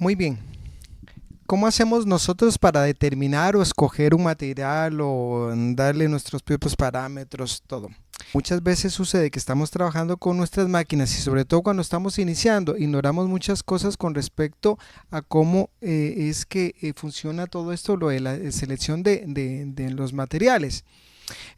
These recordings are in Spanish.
Muy bien. ¿Cómo hacemos nosotros para determinar o escoger un material o darle nuestros propios parámetros, todo? Muchas veces sucede que estamos trabajando con nuestras máquinas y sobre todo cuando estamos iniciando, ignoramos muchas cosas con respecto a cómo es que funciona todo esto, lo de la selección de los materiales.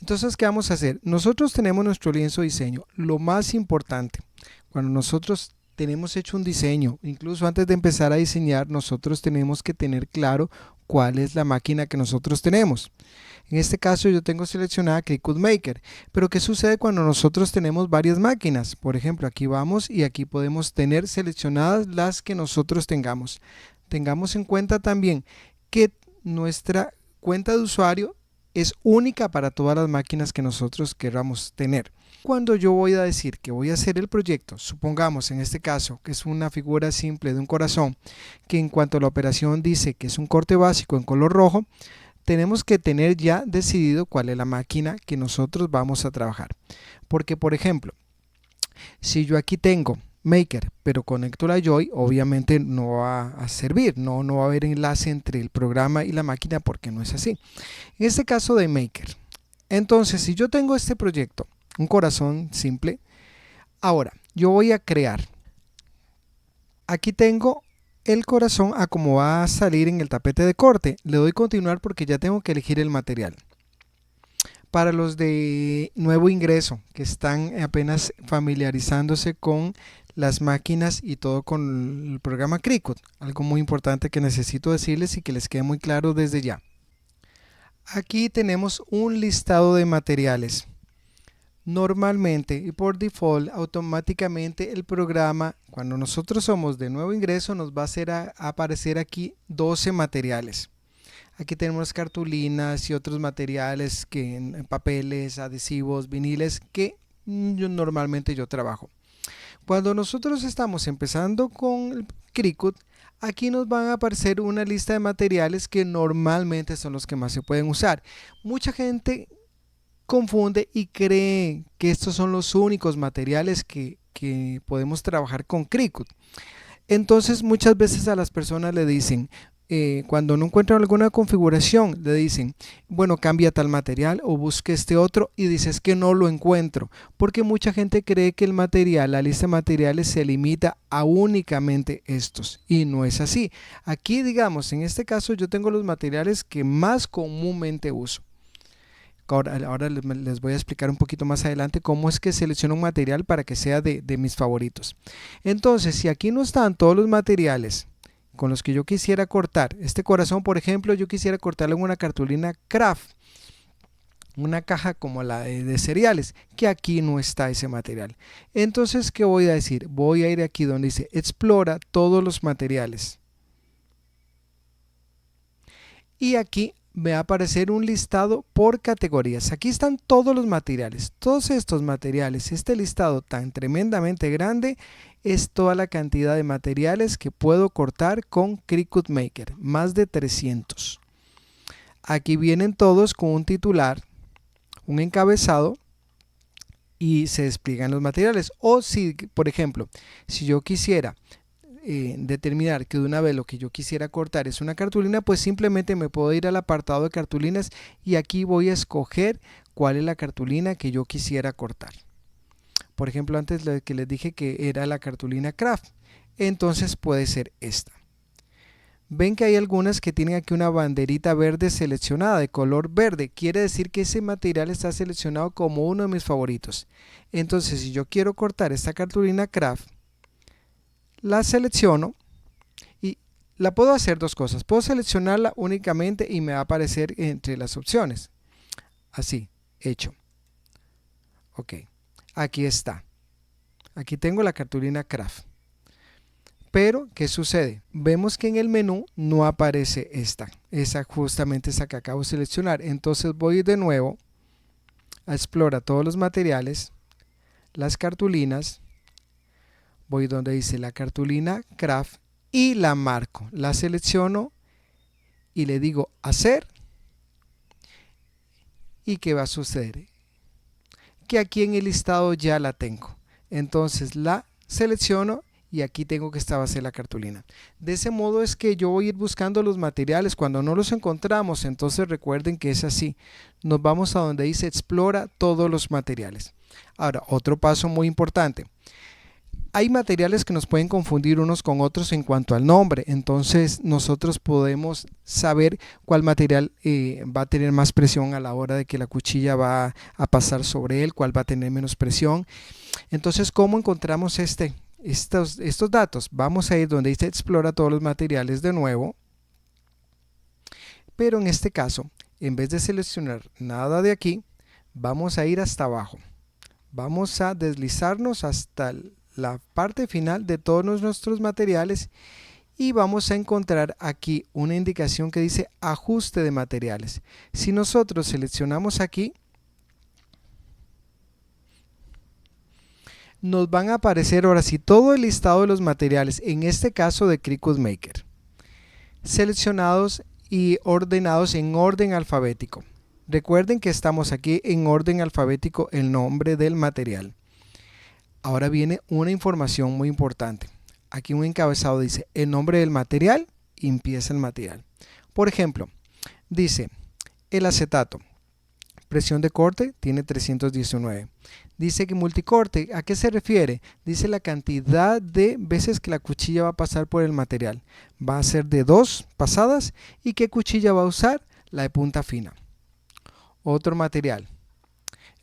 Entonces, ¿qué vamos a hacer? Nosotros tenemos nuestro lienzo de diseño. Lo más importante, cuando nosotros tenemos hecho un diseño, incluso antes de empezar a diseñar, nosotros tenemos que tener claro cuál es la máquina que nosotros tenemos. En este caso yo tengo seleccionada Cricut Maker, pero ¿qué sucede cuando nosotros tenemos varias máquinas? Por ejemplo, aquí vamos y aquí podemos tener seleccionadas las que nosotros tengamos. Tengamos en cuenta también que nuestra cuenta de usuario es única para todas las máquinas que nosotros queramos tener. Cuando yo voy a decir que voy a hacer el proyecto, supongamos en este caso que es una figura simple de un corazón, que en cuanto a la operación dice que es un corte básico en color rojo, tenemos que tener ya decidido cuál es la máquina que nosotros vamos a trabajar. Porque, por ejemplo, si yo aquí tengo Maker, pero conecto la Joy, obviamente no va a servir, no va a haber enlace entre el programa y la máquina porque no es así. En este caso de Maker, entonces si yo tengo este proyecto, un corazón simple, ahora yo voy a crear. Aquí tengo el corazón a como va a salir en el tapete de corte. Le doy continuar porque ya tengo que elegir el material. Para los de nuevo ingreso que están apenas familiarizándose con las máquinas y todo con el programa Cricut, algo muy importante que necesito decirles y que les quede muy claro desde ya. Aquí tenemos un listado de materiales. Normalmente y por default automáticamente el programa, cuando nosotros somos de nuevo ingreso, nos va a hacer aparecer aquí 12 materiales. Aquí tenemos cartulinas y otros materiales, que papeles, adhesivos, viniles, que normalmente yo trabajo. Cuando nosotros estamos empezando con el Cricut, aquí nos van a aparecer una lista de materiales que normalmente son los que más se pueden usar. Mucha gente confunde y cree que estos son los únicos materiales que podemos trabajar con Cricut. Entonces muchas veces a las personas le dicen, cuando no encuentran alguna configuración, le dicen, bueno, cambia tal material o busque este otro y dices que no lo encuentro, porque mucha gente cree que el material, la lista de materiales se limita a únicamente estos y no es así. Aquí, digamos, en este caso yo tengo los materiales que más comúnmente uso. Ahora les voy a explicar un poquito más adelante cómo es que selecciono un material para que sea de mis favoritos. Entonces, si aquí no están todos los materiales con los que yo quisiera cortar, este corazón, por ejemplo, yo quisiera cortarlo en una cartulina craft, una caja como la de cereales, que aquí no está ese material. Entonces, ¿qué voy a decir? Voy a ir aquí donde dice explora todos los materiales. Y aquí me va a aparecer un listado por categorías. Aquí están todos los materiales. Todos estos materiales, este listado tan tremendamente grande, es toda la cantidad de materiales que puedo cortar con Cricut Maker. Más de 300. Aquí vienen todos con un titular, un encabezado y se despliegan los materiales. O si, por ejemplo, si yo quisiera determinar que de una vez lo que yo quisiera cortar es una cartulina, pues simplemente me puedo ir al apartado de cartulinas y aquí voy a escoger cuál es la cartulina que yo quisiera cortar. Por ejemplo, antes que les dije que era la cartulina craft, entonces puede ser esta. Ven que hay algunas que tienen aquí una banderita verde seleccionada de color verde, quiere decir que ese material está seleccionado como uno de mis favoritos. Entonces, si yo quiero cortar esta cartulina craft, la selecciono y la puedo hacer dos cosas. Puedo seleccionarla únicamente y me va a aparecer entre las opciones. Así, hecho. Ok, aquí está. Aquí tengo la cartulina craft. Pero, ¿qué sucede? Vemos que en el menú no aparece justamente esa que acabo de seleccionar. Entonces voy de nuevo a explorar todos los materiales, las cartulinas. Voy donde dice la cartulina craft y la marco, la selecciono y le digo hacer. ¿Y qué va a suceder? Que aquí en el listado ya la tengo. Entonces la selecciono y aquí tengo que esta va a ser la cartulina. De ese modo es que yo voy a ir buscando los materiales. Cuando no los encontramos, entonces recuerden que es así. Nos vamos a donde dice explora todos los materiales. Ahora, otro paso muy importante. Hay materiales que nos pueden confundir unos con otros en cuanto al nombre, entonces nosotros podemos saber cuál material va a tener más presión a la hora de que la cuchilla va a pasar sobre él, cuál va a tener menos presión. Entonces, ¿cómo encontramos estos datos? Vamos a ir donde dice explora todos los materiales de nuevo, pero en este caso, en vez de seleccionar nada de aquí, vamos a ir hasta abajo. Vamos a deslizarnos hasta la parte final de todos nuestros materiales y vamos a encontrar aquí una indicación que dice ajuste de materiales. Si nosotros seleccionamos aquí, nos van a aparecer ahora sí todo el listado de los materiales, en este caso de Cricut Maker, seleccionados y ordenados en orden alfabético. Recuerden que estamos aquí en orden alfabético el nombre del material. Ahora viene una información muy importante. Aquí un encabezado dice el nombre del material y empieza el material. Por ejemplo, dice el acetato. Presión de corte tiene 319. Dice que multicorte, ¿a qué se refiere? Dice la cantidad de veces que la cuchilla va a pasar por el material. Va a ser de 2 pasadas. ¿Y qué cuchilla va a usar? La de punta fina. Otro material,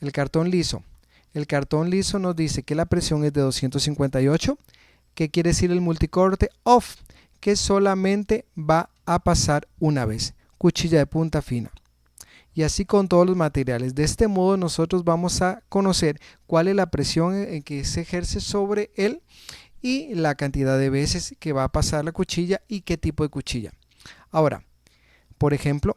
el cartón liso. El cartón liso nos dice que la presión es de 258. ¿Qué quiere decir el multicorte? Off, que solamente va a pasar una vez. Cuchilla de punta fina. Y así con todos los materiales. De este modo nosotros vamos a conocer cuál es la presión en que se ejerce sobre él y la cantidad de veces que va a pasar la cuchilla y qué tipo de cuchilla. Ahora, por ejemplo,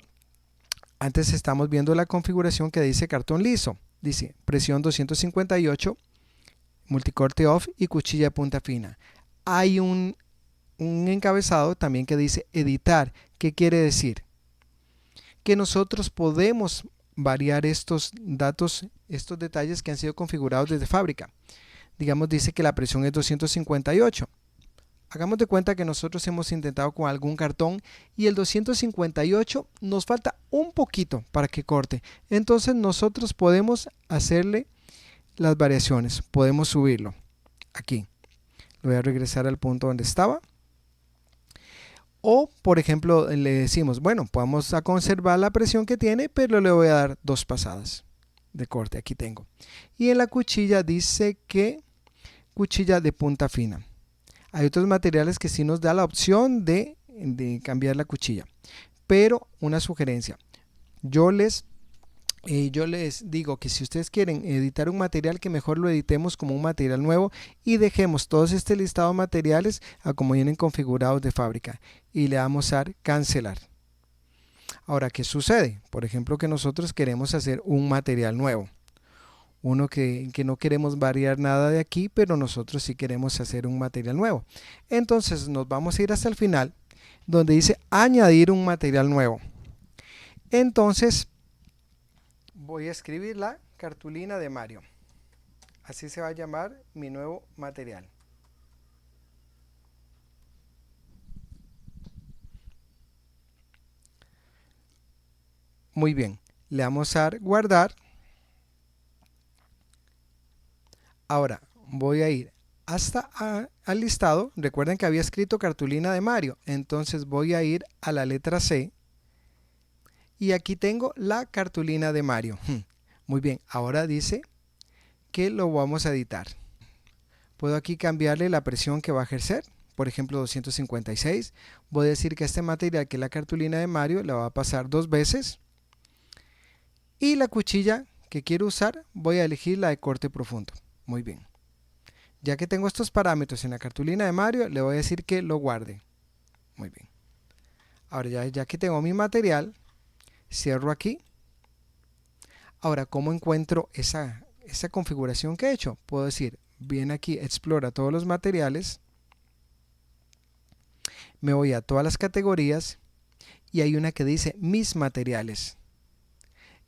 antes estamos viendo la configuración que dice cartón liso. Dice presión 258, multicorte off y cuchilla de punta fina. Hay un encabezado también que dice editar. ¿Qué quiere decir? Que nosotros podemos variar estos datos, estos detalles que han sido configurados desde fábrica. Digamos, dice que la presión es 258. Hagamos de cuenta que nosotros hemos intentado con algún cartón y el 258 nos falta un poquito para que corte. Entonces nosotros podemos hacerle las variaciones. Podemos subirlo. Aquí. Lo voy a regresar al punto donde estaba. O, por ejemplo, le decimos, bueno, vamos a conservar la presión que tiene, pero le voy a dar 2 pasadas de corte. Aquí tengo. Y en la cuchilla dice que cuchilla de punta fina. Hay otros materiales que sí nos da la opción de cambiar la cuchilla. Pero una sugerencia. Yo les digo que si ustedes quieren editar un material, que mejor lo editemos como un material nuevo y dejemos todos este listado de materiales a como vienen configurados de fábrica y le damos a cancelar. Ahora, ¿qué sucede? Por ejemplo, que nosotros queremos hacer un material nuevo. Uno que no queremos variar nada de aquí, pero nosotros sí queremos hacer un material nuevo. Entonces nos vamos a ir hasta el final, donde dice añadir un material nuevo. Entonces voy a escribir la cartulina de Mario. Así se va a llamar mi nuevo material. Muy bien, le vamos a dar guardar. Ahora voy a ir hasta al listado. Recuerden que había escrito cartulina de Mario. Entonces voy a ir a la letra C. Y aquí tengo la cartulina de Mario. Muy bien, ahora dice que lo vamos a editar. Puedo aquí cambiarle la presión que va a ejercer. Por ejemplo, 256. Voy a decir que este material, que es la cartulina de Mario, la va a pasar 2 veces. Y la cuchilla que quiero usar, voy a elegir la de corte profundo. Muy bien. Ya que tengo estos parámetros en la cartulina de Mario, le voy a decir que lo guarde. Muy bien. Ahora ya que tengo mi material, cierro aquí. Ahora, ¿cómo encuentro esa configuración que he hecho? Puedo decir, viene aquí, explora todos los materiales. Me voy a todas las categorías y hay una que dice mis materiales.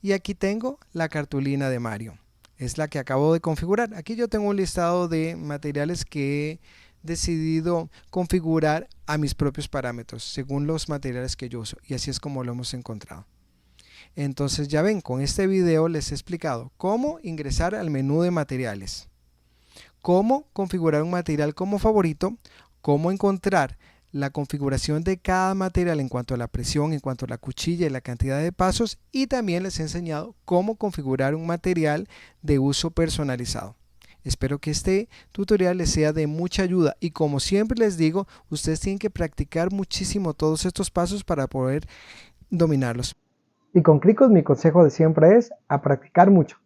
Y aquí tengo la cartulina de Mario. Es la que acabo de configurar. Aquí yo tengo un listado de materiales que decidido configurar a mis propios parámetros según los materiales que yo uso, y así es como lo hemos encontrado. Entonces ya ven, con este video les he explicado cómo ingresar al menú de materiales, cómo configurar un material como favorito, cómo encontrar la configuración de cada material en cuanto a la presión, en cuanto a la cuchilla y la cantidad de pasos, y también les he enseñado cómo configurar un material de uso personalizado. Espero que este tutorial les sea de mucha ayuda, y como siempre les digo, ustedes tienen que practicar muchísimo todos estos pasos para poder dominarlos. Y con Cricos mi consejo de siempre es a practicar mucho.